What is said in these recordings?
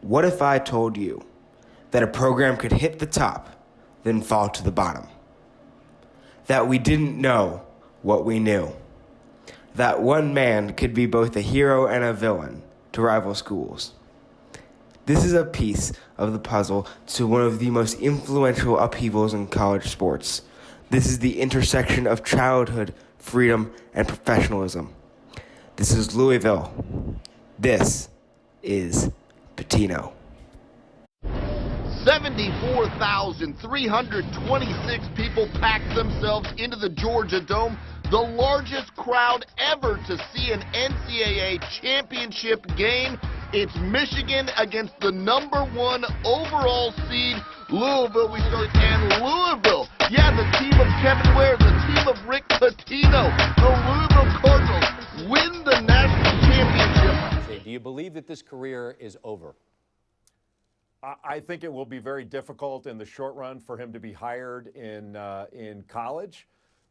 What if I told you that a program could hit the top, then fall to the bottom? That we didn't know what we knew. That one man could be both a hero and a villain to rival schools. This is a piece of the puzzle to one of the most influential upheavals in college sports. This is the intersection of childhood, freedom, and professionalism. This is Louisville. This is Pitino. 74,326 people packed themselves into the Georgia Dome, the largest crowd ever to see an NCAA championship game. It's Michigan against the number 1 overall seed, Louisville. We start in Louisville. Yeah, the team of Kevin Ware, the team of Rick Pitino, the Louisville Cardinals win the national championship. Do you believe that this career is over? I think it will be very difficult in the short run for him to be hired in college.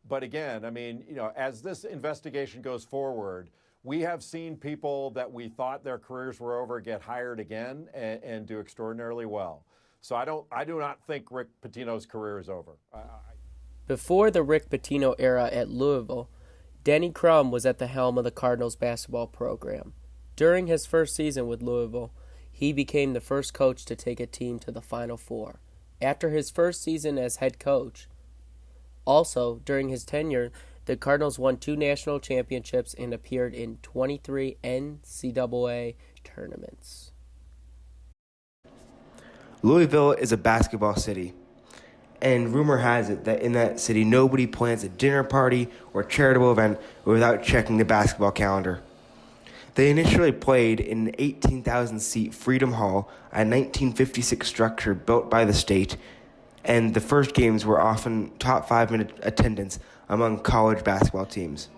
But again, I mean, as this investigation goes forward, we have seen people that we thought their careers were over get hired again and do extraordinarily well. So I do not think Rick Pitino's career is over. Before the Rick Pitino era at Louisville, Danny Crum was at the helm of the Cardinals basketball program. During his first season with Louisville, he became the first coach to take a team to the Final Four. After his first season as head coach, also during his tenure, the Cardinals won 2 national championships and appeared in 23 NCAA tournaments. Louisville is a basketball city, and rumor has it that in that city nobody plans a dinner party or charitable event without checking the basketball calendar. They initially played in an 18,000-seat Freedom Hall, a 1956 structure built by the state, and the first games were often top 5 in attendance among college basketball teams.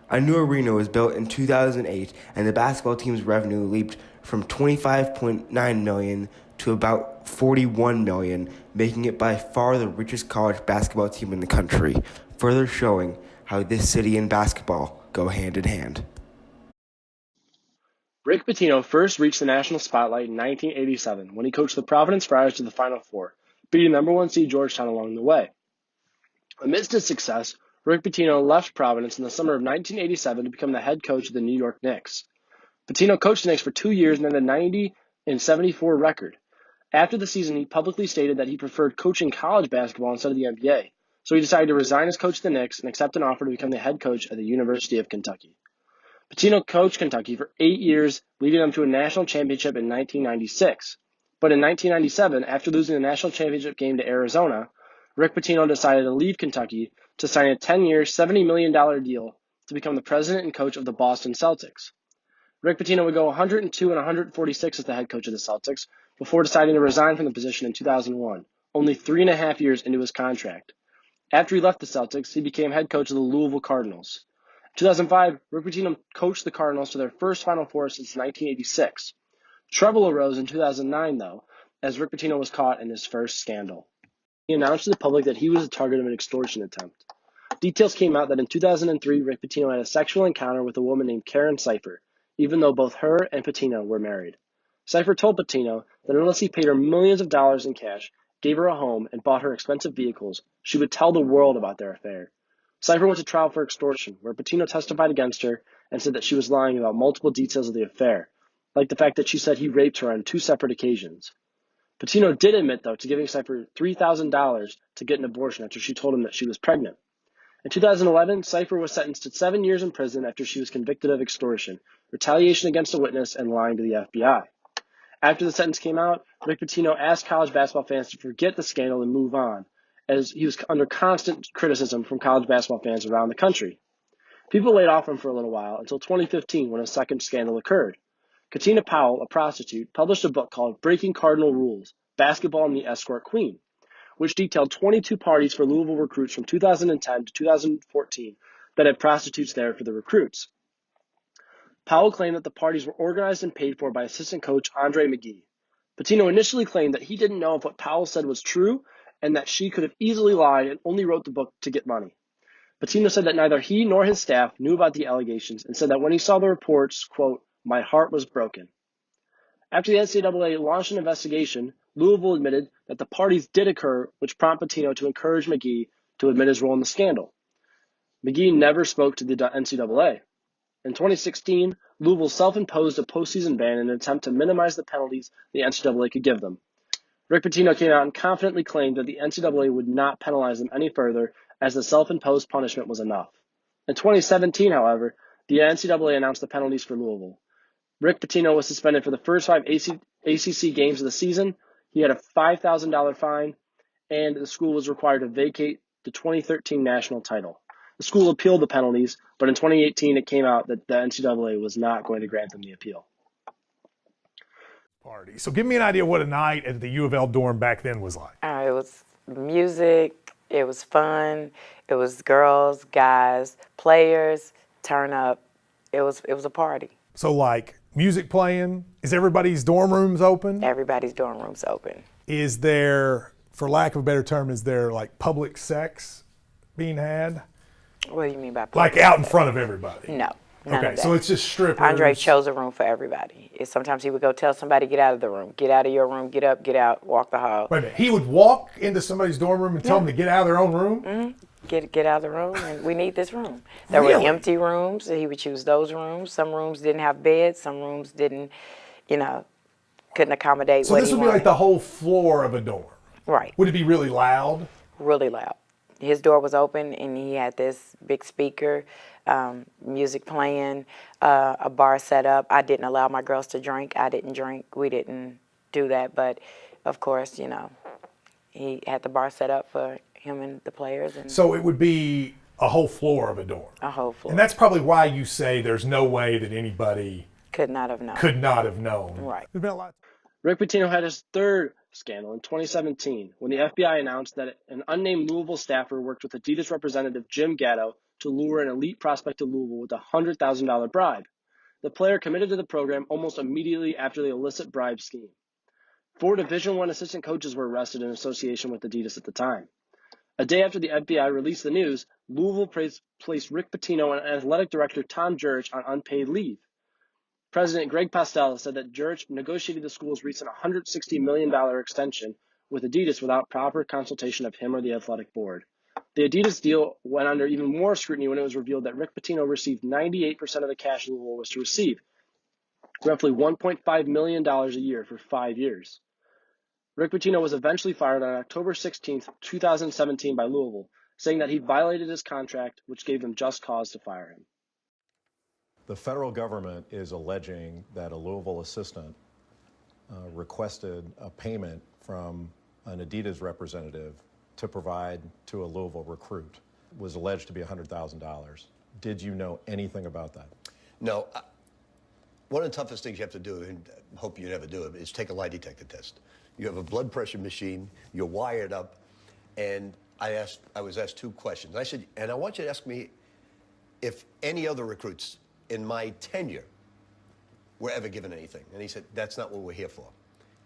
A new arena was built in 2008, and the basketball team's revenue leaped from $25.9 million to about $41 million, making it by far the richest college basketball team in the country, further showing how this city and basketball go hand in hand. Rick Pitino first reached the national spotlight in 1987 when he coached the Providence Friars to the Final Four, beating number 1 seed Georgetown along the way. Amidst his success, Rick Pitino left Providence in the summer of 1987 to become the head coach of the New York Knicks. Pitino coached the Knicks for 2 years and had a 90-74 record. After the season, he publicly stated that he preferred coaching college basketball instead of the NBA, so he decided to resign as coach of the Knicks and accept an offer to become the head coach at the University of Kentucky. Pitino coached Kentucky for 8 years, leading them to a national championship in 1996. But in 1997, after losing the national championship game to Arizona, Rick Pitino decided to leave Kentucky to sign a 10-year, $70 million deal to become the president and coach of the Boston Celtics. Rick Pitino would go 102 and 146 as the head coach of the Celtics before deciding to resign from the position in 2001, only 3.5 years into his contract. After he left the Celtics, he became head coach of the Louisville Cardinals. In 2005, Rick Pitino coached the Cardinals to their first Final Four since 1986. Trouble arose in 2009, though, as Rick Pitino was caught in his first scandal. He announced to the public that he was the target of an extortion attempt. Details came out that in 2003, Rick Pitino had a sexual encounter with a woman named Karen Cipher, even though both her and Pitino were married. Cipher told Pitino that unless he paid her millions of dollars in cash, gave her a home, and bought her expensive vehicles, she would tell the world about their affair. Cipher went to trial for extortion, where Pitino testified against her and said that she was lying about multiple details of the affair, like the fact that she said he raped her on 2 separate occasions. Pitino did admit, though, to giving Cipher $3,000 to get an abortion after she told him that she was pregnant. In 2011, Cipher was sentenced to 7 years in prison after she was convicted of extortion, retaliation against a witness, and lying to the FBI. After the sentence came out, Rick Pitino asked college basketball fans to forget the scandal and move on, as he was under constant criticism from college basketball fans around the country. People laid off him for a little while until 2015 when a second scandal occurred. Katina Powell, a prostitute, published a book called Breaking Cardinal Rules, Basketball and the Escort Queen, which detailed 22 parties for Louisville recruits from 2010 to 2014 that had prostitutes there for the recruits. Powell claimed that the parties were organized and paid for by assistant coach Andre McGee. Pitino initially claimed that he didn't know if what Powell said was true and that she could have easily lied and only wrote the book to get money. Pitino said that neither he nor his staff knew about the allegations and said that when he saw the reports, quote, "My heart was broken." After the NCAA launched an investigation, Louisville admitted that the parties did occur, which prompted Pitino to encourage McGee to admit his role in the scandal. McGee never spoke to the NCAA. In 2016, Louisville self-imposed a postseason ban in an attempt to minimize the penalties the NCAA could give them. Rick Pitino came out and confidently claimed that the NCAA would not penalize them any further as the self-imposed punishment was enough. In 2017, however, the NCAA announced the penalties for Louisville. Rick Pitino was suspended for the first 5 ACC games of the season. He had a $5,000 fine, and the school was required to vacate the 2013 national title. The school appealed the penalties, but in 2018 it came out that the NCAA was not going to grant them the appeal. Party. So give me an idea what a night at the U of L dorm back then was like. It was music, it was fun, it was girls, guys, players, turn up. It was a party. So like music playing, is everybody's dorm rooms open? Everybody's dorm rooms open. Is there, for lack of a better term, is there like public sex being had? What do you mean by public Like out in front of everybody? No. None Okay, of that. so it's just strippers. Andre chose a room for everybody. Sometimes he would go tell somebody, get out of the room, get out of your room, get up, get out, walk the hall. Wait a minute, he would walk into somebody's dorm room and tell them to get out of their own room? Mm-hmm. Get out of the room, and we need this room. There Really? were empty rooms, so he would choose those rooms. Some rooms didn't have beds, some rooms didn't, couldn't accommodate So what this he would be wanted. like the whole floor of a dorm. Right, Would it be really loud? really loud. His door was open, and he had this big speaker, music playing, a bar set up. I didn't allow my girls to drink. I didn't drink. We didn't do that, but of course, he had the bar set up for him and the players. And So it would be a whole floor of a dorm. a whole floor. And that's probably why you say there's no way that anybody Could not have known. could not have known. Right. There's been a lot. Rick Pitino had his third scandal in 2017 when the FBI announced that an unnamed Louisville staffer worked with Adidas representative Jim Gatto to lure an elite prospect to Louisville with a $100,000 bribe. The player committed to the program almost immediately after the illicit bribe scheme. 4 Division I assistant coaches were arrested in association with Adidas at the time. A day after the FBI released the news, Louisville placed Rick Pitino and athletic director Tom Jurich on unpaid leave. President Greg Pastel said that Jurich negotiated the school's recent $160 million extension with Adidas without proper consultation of him or the athletic board. The Adidas deal went under even more scrutiny when it was revealed that Rick Pitino received 98% of the cash Louisville was to receive, roughly $1.5 million a year for 5 years. Rick Pitino was eventually fired on October 16, 2017 by Louisville, saying that he violated his contract, which gave them just cause to fire him. The federal government is alleging that a Louisville assistant requested a payment from an Adidas representative to provide to a Louisville recruit. It was alleged to be $100,000. Did you know anything about that? No. One of the toughest things you have to do, and I hope you never do it, is take a lie detector test. You have a blood pressure machine, you're wired up, and I was asked 2 questions. I said, and I want you to ask me if any other recruits in my tenure were ever given anything. And he said, that's not what we're here for.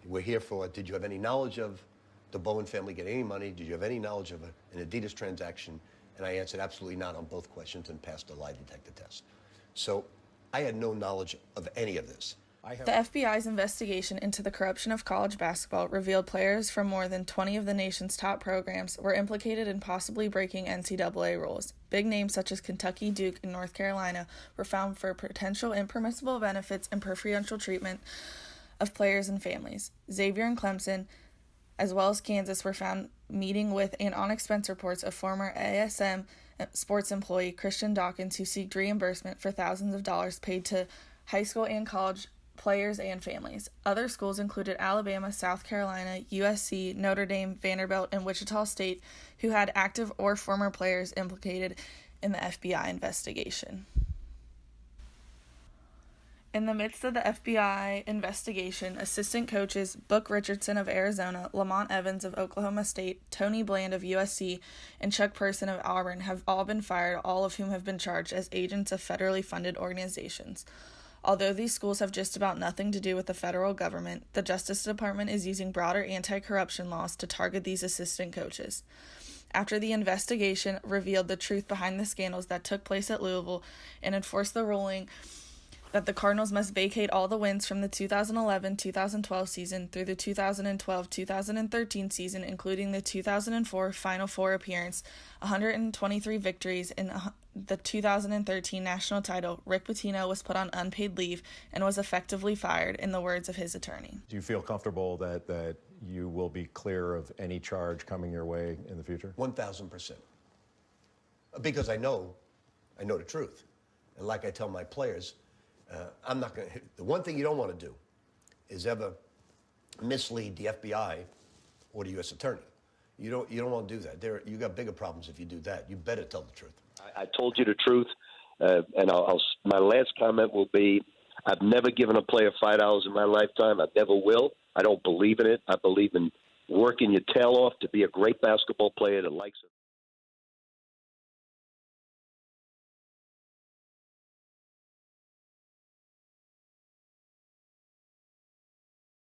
We're here for, did you have any knowledge of the Bowen family getting any money? Did you have any knowledge of an Adidas transaction? And I answered absolutely not on both questions and passed the lie detector test. So I had no knowledge of any of this. The FBI's investigation into the corruption of college basketball revealed players from more than 20 of the nation's top programs were implicated in possibly breaking NCAA rules. Big names such as Kentucky, Duke, and North Carolina were found for potential impermissible benefits and preferential treatment of players and families. Xavier and Clemson, as well as Kansas, were found meeting with and on expense reports of former ASM sports employee Christian Dawkins, who seeked reimbursement for thousands of dollars paid to high school and college players and families. Other schools included Alabama, South Carolina, USC, Notre Dame, Vanderbilt, and Wichita State, who had active or former players implicated in the FBI investigation. In the midst of the FBI investigation, assistant coaches Book Richardson of Arizona, Lamont Evans of Oklahoma State, Tony Bland of USC, and Chuck Person of Auburn have all been fired, all of whom have been charged as agents of federally funded organizations. Although these schools have just about nothing to do with the federal government, the Justice Department is using broader anti-corruption laws to target these assistant coaches. After the investigation revealed the truth behind the scandals that took place at Louisville and enforced the ruling that the Cardinals must vacate all the wins from the 2011-2012 season through the 2012-2013 season, including the 2004 Final Four appearance, 123 victories in the 2013 national title. Rick Pitino was put on unpaid leave and was effectively fired, in the words of his attorney. Do you feel comfortable that you will be clear of any charge coming your way in the future? 1,000%. Because I know the truth. And like I tell my players, I'm not going to. The one thing you don't want to do is ever mislead the FBI or the U.S. attorney. You don't want to do that. You got bigger problems if you do that. You better tell the truth. I told you the truth, and my last comment will be: I've never given a player $5 in my lifetime. I never will. I don't believe in it. I believe in working your tail off to be a great basketball player that likes it.